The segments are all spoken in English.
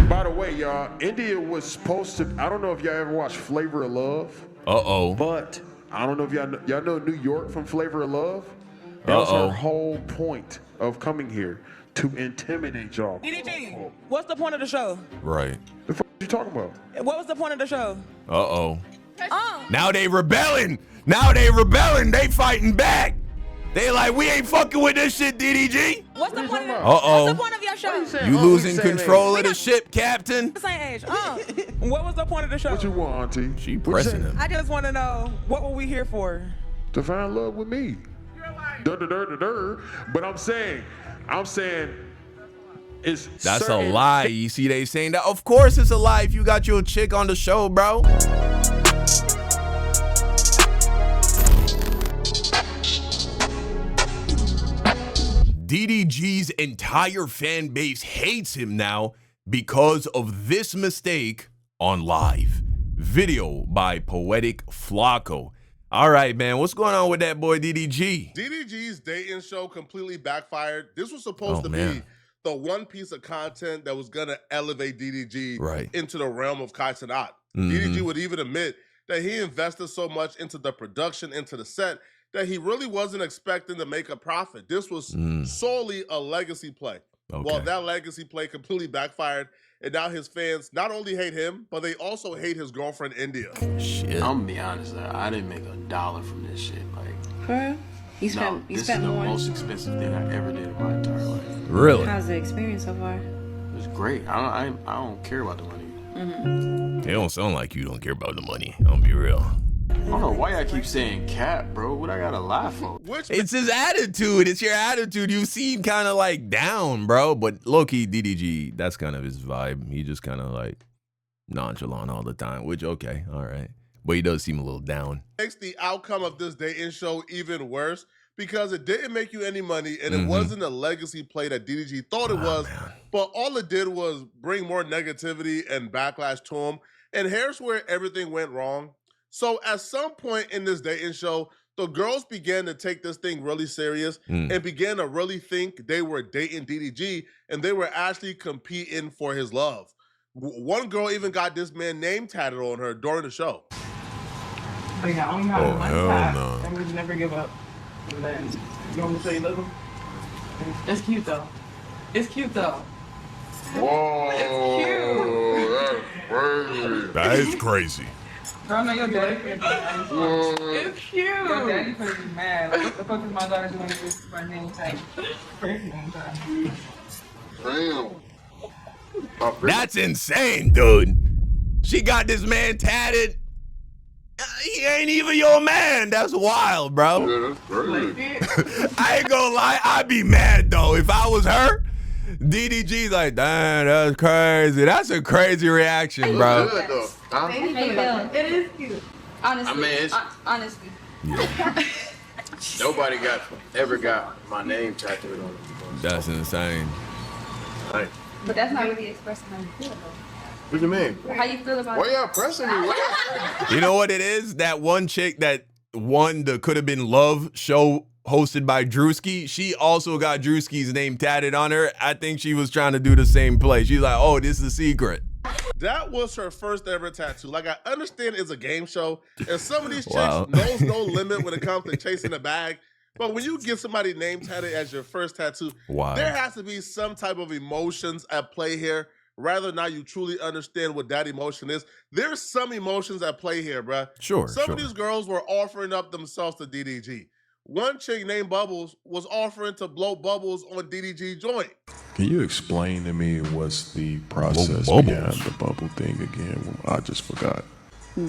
And by the way, y'all, India was supposed to, I don't know if y'all ever watched Flavor of Love. Uh-oh. But I don't know if y'all know New York from Flavor of Love? That was her whole point of coming here, to intimidate y'all. DDG, what's the point of the show? Right. The fuck you talking about? What was the point of the show? Uh-oh. Now they rebelling. They fighting back. They like, we ain't fucking with this shit, DDG. What's the point of your show? You losing control of the ship, Captain? Same age. What was the point of the show? What you want, Auntie? She pressing him. I just want to know, what were we here for? To find love with me. But I'm saying, it's that's a lie. You see, they saying that. Of course it's a lie if you got your chick on the show, bro. DDG's entire fan base hates him now because of this mistake on live. Video by Poetic Flacco. All right, man, what's going on with that boy DDG? DDG's dating show completely backfired. This was supposed to be the one piece of content that was going to elevate DDG into the realm of Kai Cenat. DDG would even admit that he invested so much into the production, into the set, that he really wasn't expecting to make a profit. This was solely a legacy play. Well, that legacy play completely backfired, and now his fans not only hate him, but they also hate his girlfriend, India. Shit. I'm gonna be honest, I didn't make $1 from this shit. Like, for real? You spent more? This is the most expensive thing I ever did in my entire life. Really? How's the experience so far? It was great. I don't care about the money. It don't sound like you don't care about the money. I'm gonna be real. I don't know why I keep saying cap, bro. What I gotta lie for? It's his attitude. It's your attitude. You seem kind of like down, bro. But low-key, DDG, that's kind of his vibe. He just kind of like nonchalant all the time, which, okay, all right. But he does seem a little down. Makes the outcome of this dating show even worse because it didn't make you any money and it wasn't a legacy play that DDG thought it was. Man. But all it did was bring more negativity and backlash to him. And here's where everything went wrong. So at some point in this dating show, the girls began to take this thing really serious and began to really think they were dating DDG and they were actually competing for his love. One girl even got this man name tatted on her during the show. But yeah, I only have one tap and we never give up. And then, you want me to show you little? It's cute though. It's cute though. Whoa, it's cute. That's crazy. That is crazy. Girl, no, your daddy can't do that. It's cute. Your daddy could be mad. Like, what the fuck is my daughter doing with my name tag? Damn. That's insane, dude. She got this man tatted. He ain't even your man. That's wild, bro. Yeah, that's crazy. I ain't gonna lie. I'd be mad, though. If I was her, DDG's like, damn, that's crazy. That's a crazy reaction, bro. It is cute. Honestly. I mean, honestly. Yeah. Nobody ever got my name tattooed on it. That's insane. Right. But that's not really expressing how you feel, though. What do you mean? How you feel about Why y'all pressing me? You know what it is? That one chick that won the Could Have Been Love show hosted by Drewski, she also got Drewski's name tatted on her. I think she was trying to do the same play. She's like, oh, this is a secret. That was her first ever tattoo. Like, I understand it's a game show, and some of these chicks knows no limit when it comes to chasing a bag. But when you get somebody name tatted as your first tattoo, there has to be some type of emotions at play here. Rather now you truly understand what that emotion is. There's some emotions at play here, bruh. Sure. Some of these girls were offering up themselves to DDG. One chick named Bubbles was offering to blow bubbles on DDG joint. Can you explain to me what's the process behind the bubble thing again? I just forgot.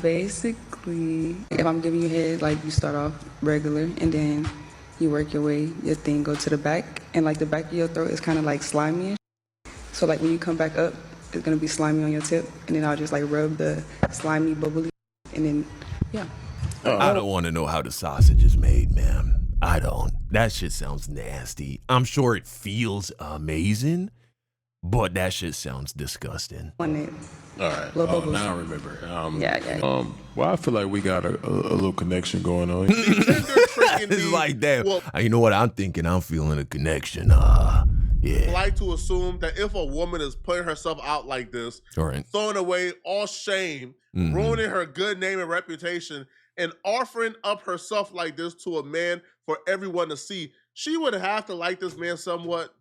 Basically, if I'm giving you head, like you start off regular and then you work your way, your thing go to the back, and like the back of your throat is kind of like slimy. So like when you come back up, it's gonna be slimy on your tip, and then I'll just like rub the slimy bubbly, and then yeah. I don't want to know how the sausage is made, man. I don't. That shit sounds nasty. I'm sure it feels amazing, but that shit sounds disgusting. All right. Now I remember. Well, I feel like we got a little connection going on. It's like that. Well, you know what I'm thinking? I'm feeling a connection. like to assume that if a woman is putting herself out like this, throwing away all shame, ruining her good name and reputation, and offering up herself like this to a man for everyone to see, she would have to like this man somewhat.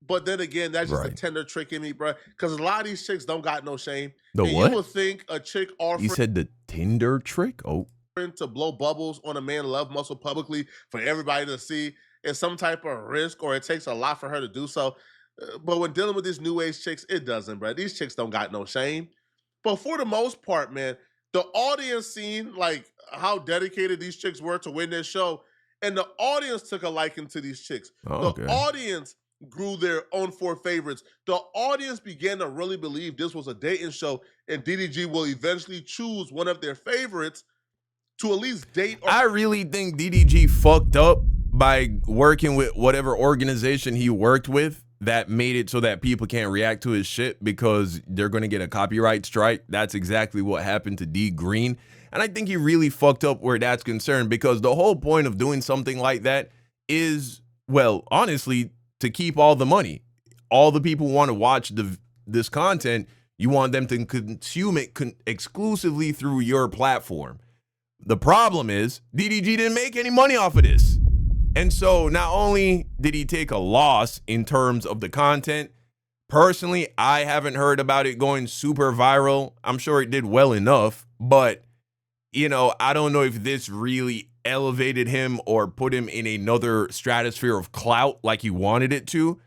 But then again, that's just a tender trick in me, bro. Because a lot of these chicks don't got no shame. The and what? You would think a chick offering... You said the Tinder trick? Oh. ...to blow bubbles on a man's love muscle publicly for everybody to see is some type of risk, or it takes a lot for her to do so. But when dealing with these new age chicks, it doesn't, bro. These chicks don't got no shame. But for the most part, man, the audience seen like how dedicated these chicks were to win this show, and the audience took a liking to these chicks. The audience grew their own 4 favorites. The audience began to really believe this was a dating show, and DDG will eventually choose one of their favorites to at least date. I really think DDG fucked up by working with whatever organization he worked with that made it so that people can't react to his shit because they're going to get a copyright strike. That's exactly what happened to D Green. And I think he really fucked up where that's concerned, because the whole point of doing something like that is, well, honestly, to keep all the money. All the people want to watch this content. You want them to consume it exclusively through your platform. The problem is DDG didn't make any money off of this. And so not only did he take a loss in terms of the content, personally, I haven't heard about it going super viral. I'm sure it did well enough, but, you know, I don't know if this really elevated him or put him in another stratosphere of clout like he wanted it to.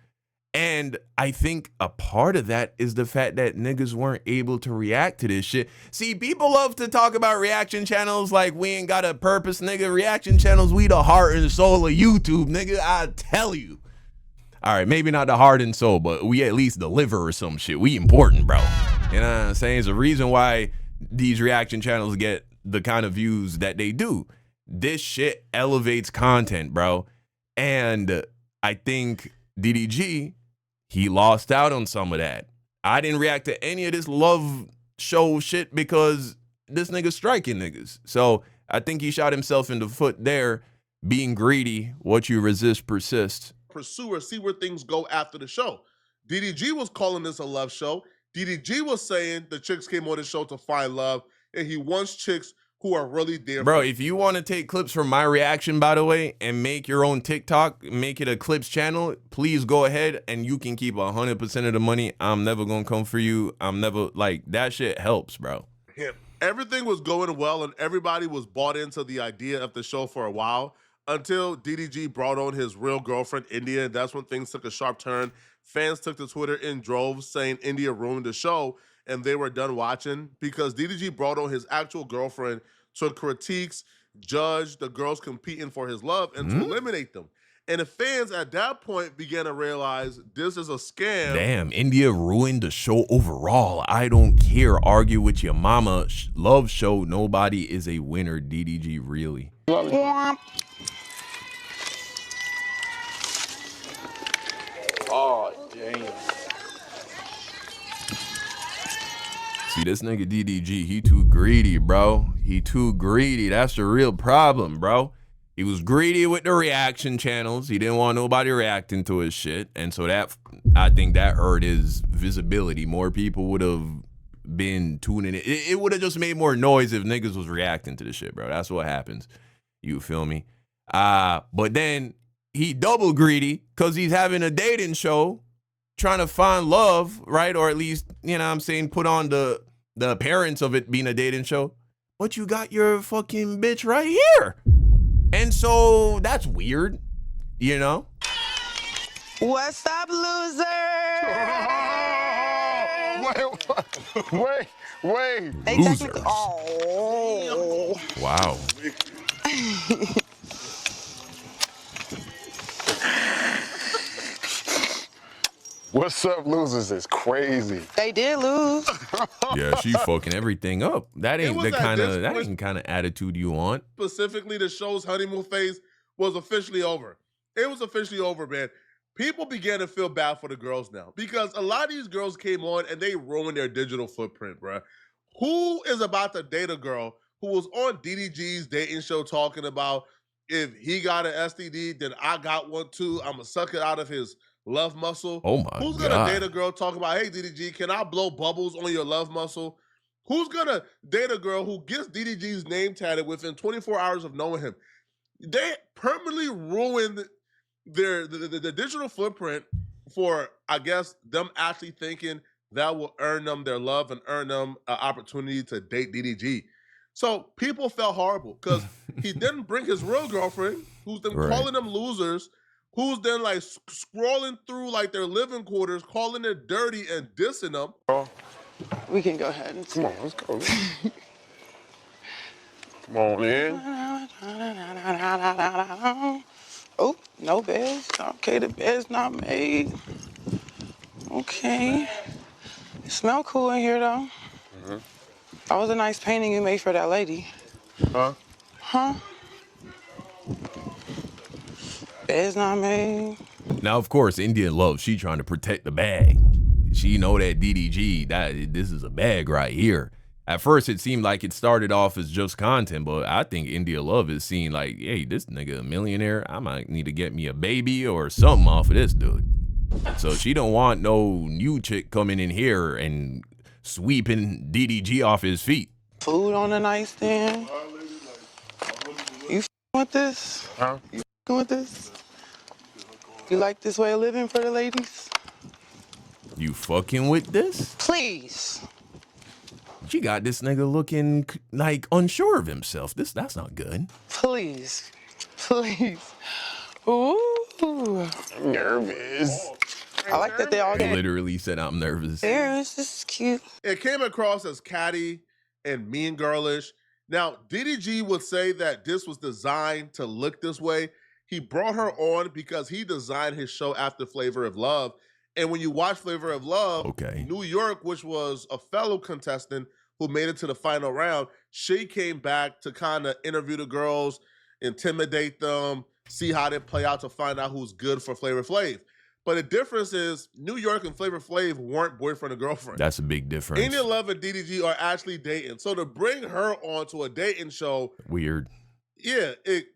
And I think a part of that is the fact that niggas weren't able to react to this shit. See, people love to talk about reaction channels like we ain't got a purpose, nigga. Reaction channels, we the heart and soul of YouTube, nigga. I tell you. All right, maybe not the heart and soul, but we at least deliver or some shit. We important, bro. You know what I'm saying? It's a reason why these reaction channels get the kind of views that they do. This shit elevates content, bro. And I think DDG, he lost out on some of that. I didn't react to any of this love show shit because this nigga's striking niggas. So I think he shot himself in the foot there, being greedy. What you resist persists. Pursue or see where things go after the show. DDG was calling this a love show. DDG was saying the chicks came on the show to find love, and he wants chicks who are really there. Bro, if you want to take clips from my reaction, by the way, and make your own TikTok, make it a clips channel, please go ahead, and you can keep 100% of the money. I'm never going to come for you. I'm never, like, that shit helps, bro. Everything was going well, and everybody was bought into the idea of the show for a while until DDG brought on his real girlfriend, India, and that's when things took a sharp turn. Fans took to Twitter in droves saying India ruined the show, and they were done watching because DDG brought on his actual girlfriend to critiques, judge the girls competing for his love, and to eliminate them. And the fans at that point began to realize this is a scam. Damn, India ruined the show overall. I don't care. Argue with your mama. Love show. Nobody is a winner. DDG, really. Oh, damn. See, this nigga DDG, he too greedy, bro. He too greedy. That's the real problem, bro. He was greedy with the reaction channels. He didn't want nobody reacting to his shit. And so that, I think that hurt his visibility. More people would have been tuning in. It would have just made more noise if niggas was reacting to the shit, bro. That's what happens. You feel me? But then he double greedy because he's having a dating show, trying to find love, right? Or at least, you know what I'm saying, put on the appearance of it being a dating show. But you got your fucking bitch right here. And so that's weird, you know? What's up, loser? Wait. Losers. Oh. Wow. What's up, losers? Is crazy. They did lose. Yeah, she fucking everything up. That ain't the kind of attitude you want. Specifically, the show's honeymoon phase was officially over. It was officially over, man. People began to feel bad for the girls now because a lot of these girls came on and they ruined their digital footprint, bro. Who is about to date a girl who was on DDG's dating show talking about if he got an STD, then I got one too. I'm going to suck it out of his love muscle? Oh my Who's God. gonna date a girl talking about, hey DDG, can I blow bubbles on your love muscle? Who's gonna date a girl who gets DDG's name tatted within 24 hours of knowing him? They permanently ruined the digital footprint for, I guess, them actually thinking that will earn them their love and earn them an opportunity to date DDG. So people felt horrible because he didn't bring his real girlfriend, who's then calling them losers, who's then like scrolling through like their living quarters, calling it dirty and dissing them. We can go ahead and Come on, let's go. Come on in. Oh, no beds. Okay, the bed's not made. Okay. It smell cool in here though. That was a nice painting you made for that lady. Huh? Huh? Bed's not made. Now, of course, Indian Love, she trying to protect the bag. She know that DDG, this is a bag right here. At first, it seemed like it started off as just content, but I think India Love is seeing like, hey, this nigga a millionaire. I might need to get me a baby or something off of this dude. So she don't want no new chick coming in here and sweeping DDG off his feet. Food on the nightstand. You with this? Huh? You with this? You like this way of living for the ladies? You fucking with this? Please. She got this nigga looking like unsure of himself. That's not good. Please. Please. Ooh. I'm nervous. I like that they all get Literally said I'm nervous. This is cute. It came across as catty and mean girlish. Now, DDG would say that this was designed to look this way. He brought her on because he designed his show after Flavor of Love. And when you watch Flavor of Love, New York, which was a fellow contestant who made it to the final round, she came back to kind of interview the girls, intimidate them, see how they play out to find out who's good for Flavor Flav. But the difference is New York and Flavor Flav weren't boyfriend and girlfriend. That's a big difference. Indian Love and DDG are actually dating. So to bring her onto a dating show, weird. Yeah, it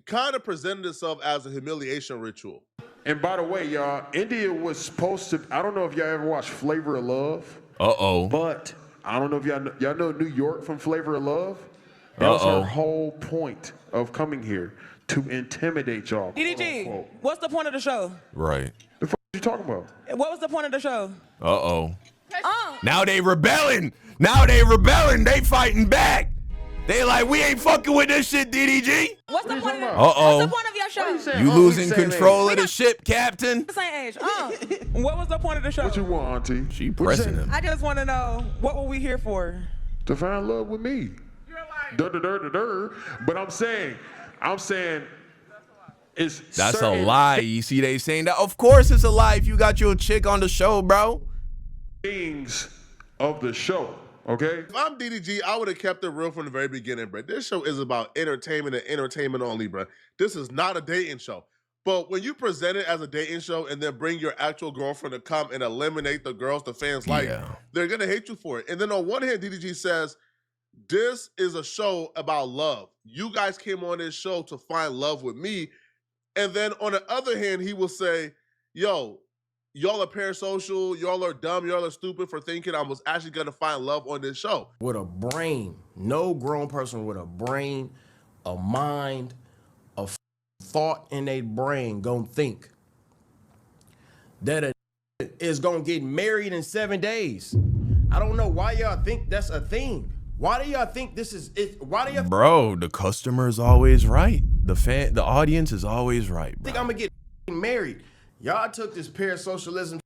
kind of presented itself as a humiliation ritual. And by the way, y'all, India was supposed to, I don't know if y'all ever watched Flavor of Love. Uh-oh. But I don't know if y'all know New York from Flavor of Love. That was her whole point of coming here, to intimidate y'all. DDG, what's the point of the show? Right. The fuck you talking about? What was the point of the show? Uh-oh. Now they rebelling. They fighting back. They like, we ain't fucking with this shit, DDG. What's the point of Uh-oh. What's the point of your show? You losing control of the ship, Captain? Same age. What was the point of the show? What you want, Auntie? She pressing him. I just want to know, what were we here for? To find love with me. But I'm saying it's That's a lie. You see they saying that? Of course it's a lie if you got your chick on the show, bro. Things of the show, okay? If I'm DDG, I would have kept it real from the very beginning, bro. This show is about entertainment and entertainment only, bro. This is not a dating show. But when you present it as a dating show and then bring your actual girlfriend to come and eliminate the girls the fans like, they're going to hate you for it. And then on one hand, DDG says, this is a show about love. You guys came on this show to find love with me. And then on the other hand, he will say, yo, y'all are parasocial, y'all are dumb, y'all are stupid for thinking I was actually going to find love on this show. With a brain, no grown person with a brain, a mind, a thought in their brain gonna think that a is gonna get married in 7 days. I don't know why y'all think that's a thing. Why do y'all think this is it? Why do y'all Bro, the customer is always right. The audience is always right, bro. think I'm gonna get married? Y'all took this parasocialism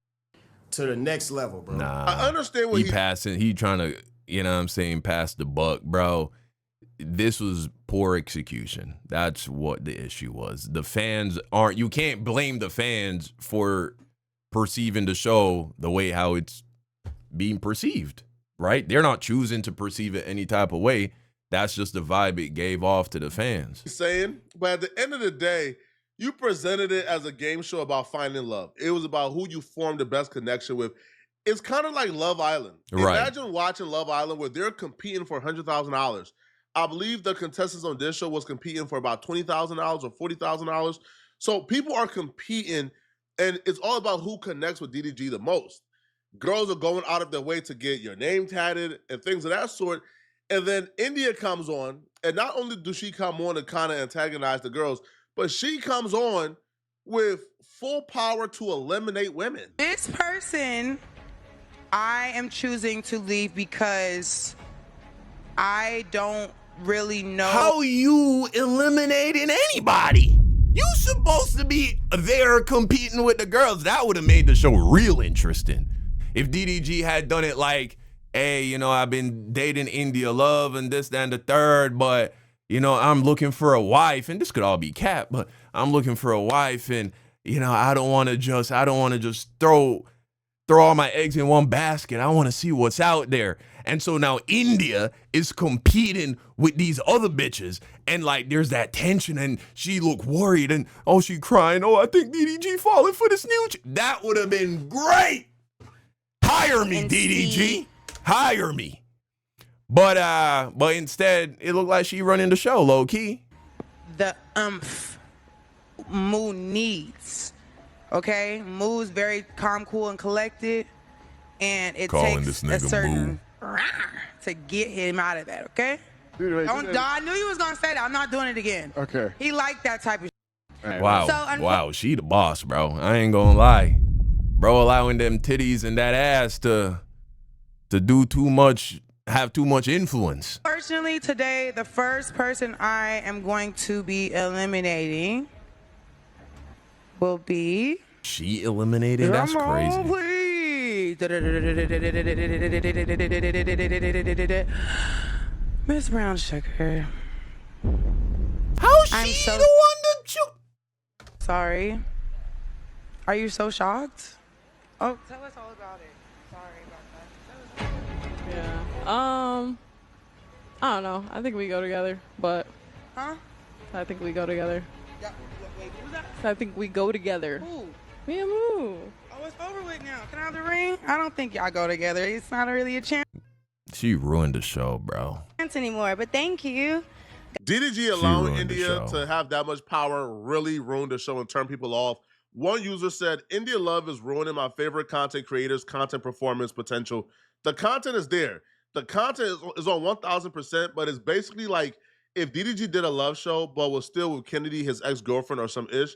to the next level, bro. Nah. I understand what he trying to, you know what I'm saying, pass the buck, bro. This was poor execution. That's what the issue was. The fans aren't, you can't blame the fans for perceiving the show the way how it's being perceived, right? They're not choosing to perceive it any type of way. That's just the vibe it gave off to the fans. Saying, but at the end of the day, you presented it as a game show about finding love. It was about who you formed the best connection with. It's kind of like Love Island. Right. Imagine watching Love Island where they're competing for $100,000. I believe the contestants on this show was competing for about $20,000 or $40,000. So people are competing And it's all about who connects with DDG the most. Girls are going out of their way to get your name tatted and things of that sort. And then India comes on, and not only does she come on to kind of antagonize the girls, but she comes on with full power to eliminate women. This person, I am choosing to leave because I don't really know. How you eliminating anybody? You supposed to be there competing with the girls. That would have made the show real interesting. If DDG had done it like, hey, you know, I've been dating India Love and this, that, and the third, but, you know, I'm looking for a wife, and this could all be cap, but I'm looking for a wife, and, you know, I don't want to just throw all my eggs in one basket. I want to see what's out there. And so now India is competing with these other bitches, and like there's that tension, and she look worried, and oh, she crying. Oh, I think DDG falling for this new that would have been great. Hire me, DDG. Hire me. But instead, it looked like she running the show low key. The Moo needs. Okay? Moo's very calm, cool, and collected. And it takes a certain to get him out of that, okay? Dude, I knew you was gonna say that. I'm not doing it again. Okay. He liked that type of shit. Wow. So, wow, she the boss, bro. I ain't gonna lie. Bro, allowing them titties and that ass to do too much, have too much influence. Personally, today, the first person I am going to be eliminating will be... She eliminated? That's crazy. Please. Miss Brown Sugar. How's she the one to Sorry. Are you so shocked? Oh, tell us all about it. Sorry about that. Yeah. I don't know. I think we go together, but. Huh? I think we go together. Yeah, wait, who's that? I think we go together. Who? Me and Moo. Oh, it's over with now. Can I have the ring? I don't think y'all go together. It's not really a chance She ruined the show, bro. anymore, but thank you. DDG allowing ruined the India show. to have that much power really ruined the show and turned people off. One user said, India Love is ruining my favorite content creators' content performance potential. The content is there. The content is on 1,000%, but it's basically like if DDG did a love show, but was still with Kennedy, his ex-girlfriend or some ish,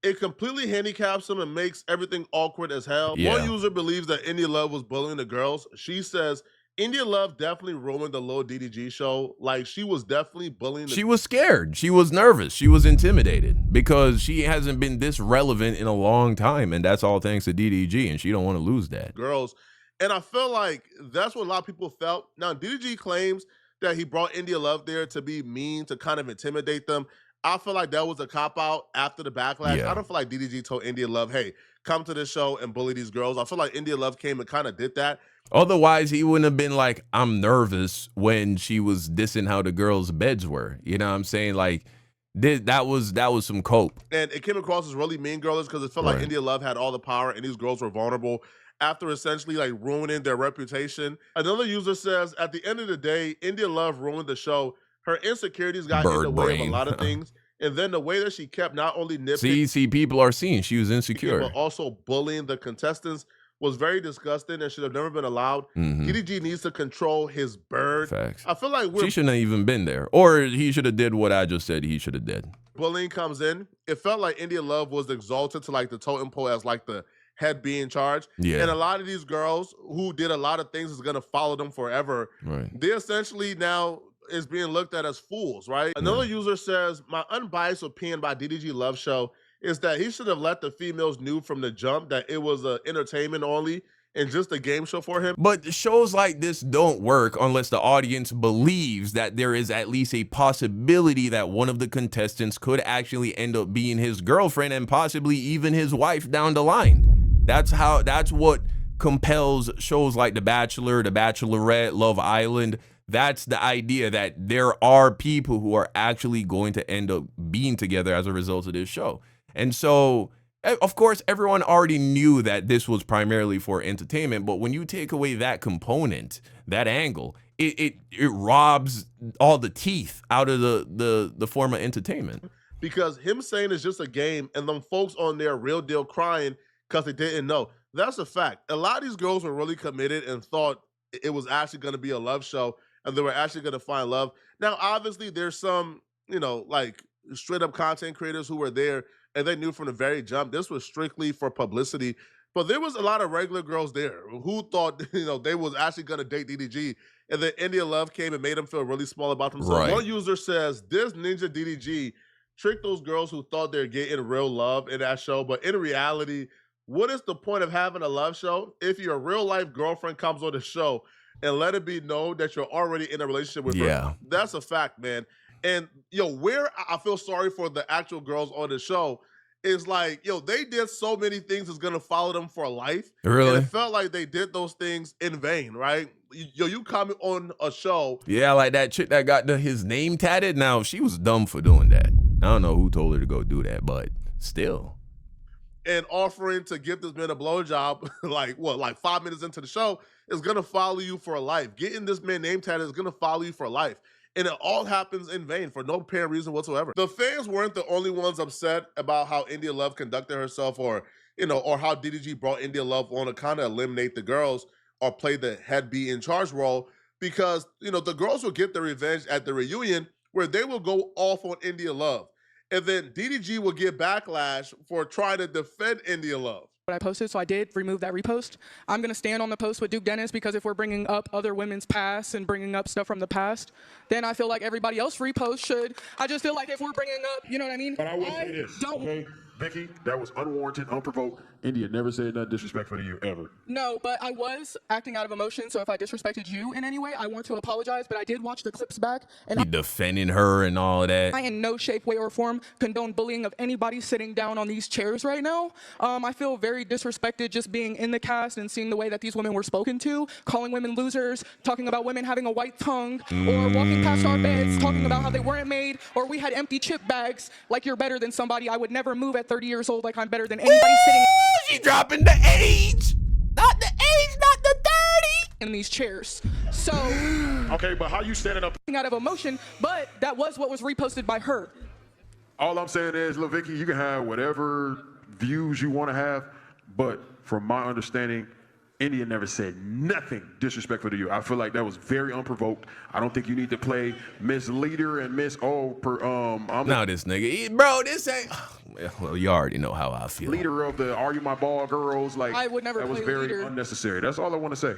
it completely handicaps him and makes everything awkward as hell. Yeah. One user believes that India Love was bullying the girls. She says, India Love definitely ruined the little DDG show. Like, she was definitely bullying the She was scared. She was nervous. She was intimidated because she hasn't been this relevant in a long time, and that's all thanks to DDG, and she don't want to lose that. girls. And I feel like that's what a lot of people felt. Now, DDG claims that he brought India Love there to be mean, to kind of intimidate them. I feel like that was a cop-out after the backlash. Yeah. I don't feel like DDG told India Love, hey, come to this show and bully these girls. I feel like India Love came and kind of did that. Otherwise, he wouldn't have been like, I'm nervous when she was dissing how the girls' beds were. You know what I'm saying? Like, that was some cope. And it came across as really mean girls because it felt like Right. India Love had all the power and these girls were vulnerable after essentially like ruining their reputation. Another user says, at the end of the day, India Love ruined the show. Her insecurities got in the way of a lot of things. And then the way that she kept not only nitpicking, See, people are seeing she was insecure. but also bullying the contestants was very disgusting and should have never been allowed. Mhm. DDG needs to control his bird. Facts. I feel like She shouldn't have even been there. Or he should have did what I just said he should have did. bullying comes in, it felt like India Love was exalted to like the totem pole as like the head being in charge. Yeah. And a lot of these girls who did a lot of things is going to follow them forever. Right. They essentially now is being looked at as fools, right? Another user says, my unbiased opinion by DDG Love Show is that he should have let the females know from the jump that it was entertainment only and just a game show for him. But shows like this don't work unless the audience believes that there is at least a possibility that one of the contestants could actually end up being his girlfriend and possibly even his wife down the line. That's what compels shows like The Bachelor, The Bachelorette, Love Island. That's the idea that there are people who are actually going to end up being together as a result of this show. And so, of course, everyone already knew that this was primarily for entertainment, but when you take away that component, that angle, it robs all the teeth out of the form of entertainment. Because him saying it's just a game and them folks on there real deal crying because they didn't know. That's a fact. A lot of these girls were really committed and thought it was actually going to be a love show and they were actually going to find love. Now, obviously, there's some, like straight up content creators who were there and they knew from the very jump this was strictly for publicity. But there was a lot of regular girls there who thought, they was actually going to date DDG. And then India Love came and made them feel really small about themselves. Right. One user says, this ninja DDG tricked those girls who thought they're getting real love in that show. But in reality, what is the point of having a love show if your real life girlfriend comes on the show and let it be known that you're already in a relationship with her? That's a fact, man. And, where I feel sorry for the actual girls on the show is like, they did so many things that's going to follow them for life. Really? And it felt like they did those things in vain, right? You come on a show. Yeah, like that chick that got his name tatted. Now, she was dumb for doing that. I don't know who told her to go do that, but still. And offering to give this man a blowjob, like 5 minutes into the show, is going to follow you for life. Getting this man name tatted is going to follow you for life. And it all happens in vain for no apparent reason whatsoever. The fans weren't the only ones upset about how India Love conducted herself or how DDG brought India Love on to kind of eliminate the girls or play the head be in charge role, because, the girls will get their revenge at the reunion where they will go off on India Love. And then DDG will get backlash for trying to defend India Love. What I posted, so I did remove that repost. I'm going to stand on the post with Duke Dennis because if we're bringing up other women's past and bringing up stuff from the past, then I feel like everybody else repost should. I just feel like if we're bringing up, you know what I mean? But I will say this, okay? Vicky, that was unwarranted, unprovoked. India never said nothing disrespectful to you, ever. No, but I was acting out of emotion, so if I disrespected you in any way, I want to apologize, but I did watch the clips back. And he defending her and all of that. I in no shape, way, or form condone bullying of anybody sitting down on these chairs right now. I feel very disrespected just being in the cast and seeing the way that these women were spoken to, calling women losers, talking about women having a white tongue, or walking past our beds, talking about how they weren't made, or we had empty chip bags, like you're better than somebody. I would never move at 30 years old like I'm better than anybody sitting. She dropping the age. Not the age, not the 30. In these chairs. So. Okay, but how you standing up? Out of emotion, but that was what was reposted by her. All I'm saying is, look, Vicky, you can have whatever views you want to have, but from my understanding, India never said nothing disrespectful to you. I feel like that was very unprovoked. I don't think you need to play Miss Leader and Miss now this nigga, bro, this ain't. Well, you already know how I feel. Leader of the Are You My Ball girls, like I would never that was play very leader. unnecessary. That's all I want to say.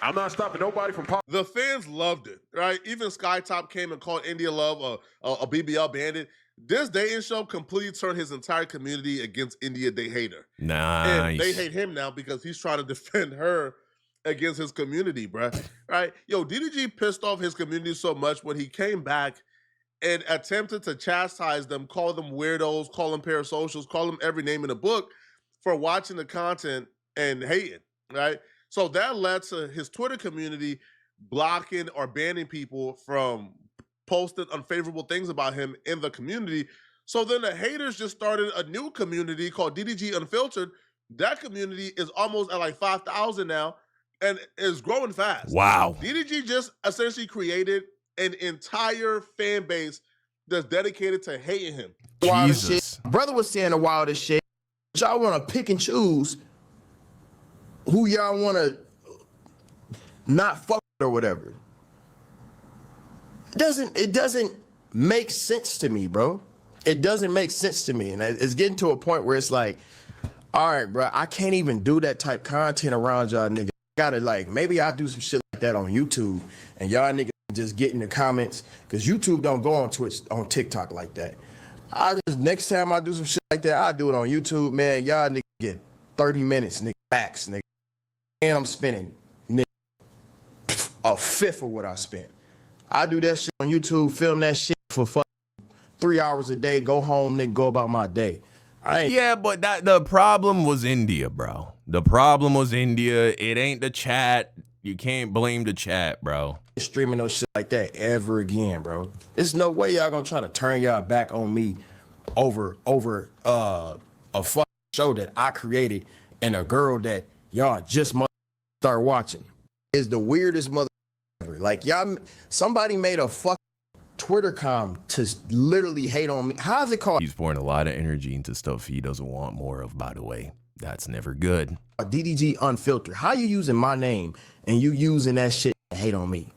I'm not stopping nobody from. The fans loved it, right? Even Skytop came and called India Love a BBL bandit. This dating show completely turned his entire community against India. They hate her. Nice. And they hate him now because he's trying to defend her against his community, bruh. Right? DDG pissed off his community so much when he came back and attempted to chastise them, call them weirdos, call them parasocials, call them every name in the book for watching the content and hating, right? So that led to his Twitter community blocking or banning people from posted unfavorable things about him in the community. So then the haters just started a new community called DDG Unfiltered. That community is almost at like 5,000 now and is growing fast. Wow. DDG just essentially created an entire fan base that's dedicated to hating him. Jesus. Brother was saying the wildest shit. Y'all want to pick and choose who y'all want to not fuck with or whatever. It doesn't make sense to me, bro. It doesn't make sense to me. And it's getting to a point where it's like, all right, bro, I can't even do that type content around y'all niggas. Gotta maybe I'll do some shit like that on YouTube and y'all niggas just get in the comments because YouTube don't go on Twitch, on TikTok like that. Next time I do some shit like that, I'll do it on YouTube, man. Y'all niggas get 30 minutes, nigga, max, nigga. And I'm spending, nigga, a fifth of what I spent. I do that shit on YouTube, film that shit for 3 hours a day, go home, nigga, go about my day. Yeah, but the problem was India, bro. The problem was India. It ain't the chat. You can't blame the chat, bro. Streaming no shit like that ever again, bro. There's no way y'all gonna try to turn y'all back on me over a fucking show that I created and a girl that y'all just start watching. Is the weirdest mother ever. Like y'all, somebody made a fucking Twitter com to literally hate on me. How's it called? He's pouring a lot of energy into stuff he doesn't want more of, by the way. That's never good. DDG Unfiltered. How you using my name and you using that shit to hate on me?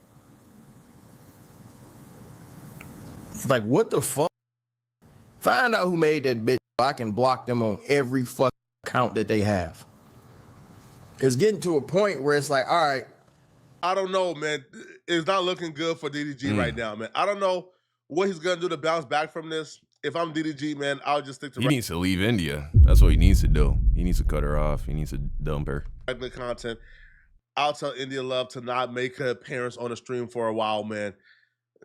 Like, what the fuck? Find out who made that bitch. I can block them on every fucking account that they have. It's getting to a point where it's like, all right. I don't know, man. It's not looking good for DDG right now, man. I don't know what he's going to do to bounce back from this. If I'm DDG, man, I'll just stick to... He needs to leave India. That's what he needs to do. He needs to cut her off. He needs to dump her. regular content. I'll tell India Love to not make her appearance on the stream for a while, man.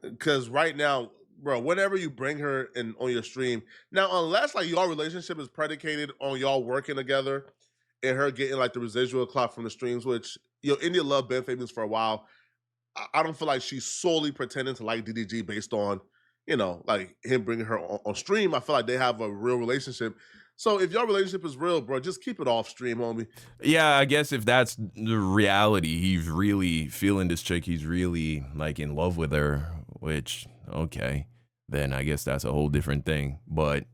Because right now, bro, whenever you bring her in on your stream, now unless like your relationship is predicated on y'all working together and her getting like the residual clout from the streams, which India Love been famous for a while. I don't feel like she's solely pretending to like DDG based on like him bringing her on stream. I feel like they have a real relationship. So if your relationship is real, bro, just keep it off stream, homie. Yeah, I guess if that's the reality, he's really feeling this chick. He's really like in love with her, which, okay, then I guess that's a whole different thing. But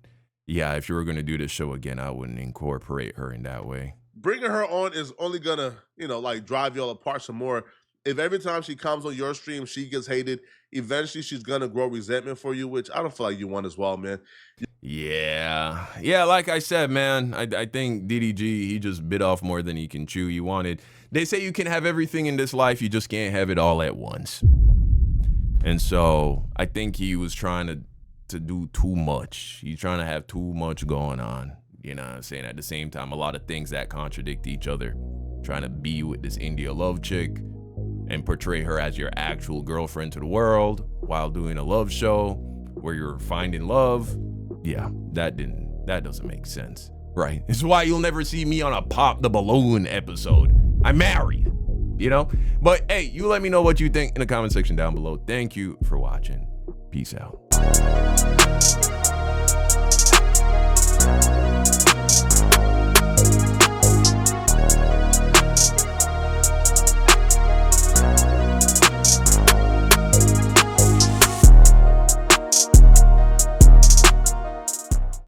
yeah, if you were going to do this show again, I wouldn't incorporate her in that way. Bringing her on is only gonna, like drive y'all apart some more. If every time she comes on your stream, she gets hated, eventually she's gonna grow resentment for you, which I don't feel like you want as well, man. Yeah, like I said, man, I think DDG, he just bit off more than he can chew. He wanted, they say you can have everything in this life, you just can't have it all at once. And so I think he was trying to do too much. He's trying to have too much going on. You know what I'm saying? At the same time, a lot of things that contradict each other. Trying to be with this India Love chick and portray her as your actual girlfriend to the world while doing a love show where you're finding love. Yeah, that doesn't make sense, right? It's why you'll never see me on a Pop the Balloon episode. I'm married, But hey, you let me know what you think in the comment section down below. Thank you for watching. Peace out.